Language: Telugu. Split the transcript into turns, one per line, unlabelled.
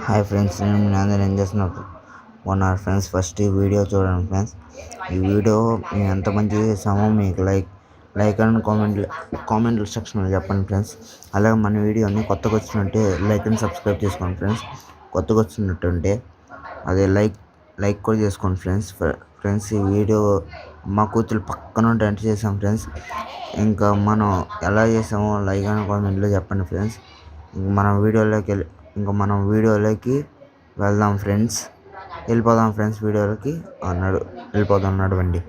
హాయ్ ఫ్రెండ్స్, నేను మీ అందరూ ఏం చేస్తున్నారు బాగున్నారు ఫ్రెండ్స్. ఫస్ట్ ఈ వీడియో చూడండి ఫ్రెండ్స్. ఈ వీడియో మేము ఎంత మంచి చేసామో మీకు లైక్ అండ్ కామెంట్ సెక్షన్లో చెప్పండి ఫ్రెండ్స్. అలాగే మన వీడియోని కొత్తగా వచ్చినట్టే లైక్ అండ్ సబ్స్క్రైబ్ చేసుకోండి ఫ్రెండ్స్. కొత్తగా వచ్చినట్టుంటే అదే లైక్ కూడా చేసుకోండి ఫ్రెండ్స్. ఈ వీడియో మా కూతురు పక్కన ఉంటే చేసాం ఫ్రెండ్స్. ఇంకా మనం ఎలా చేసామో లైక్ అండ్ కామెంట్లో చెప్పండి ఫ్రెండ్స్. మనం వీడియోలోకి వెళ్దాం ఫ్రెండ్స్. వెళ్ళిపోదాం ఫ్రెండ్స్ వీడియోలోకి వెళ్ళిపోదాం నడవండి.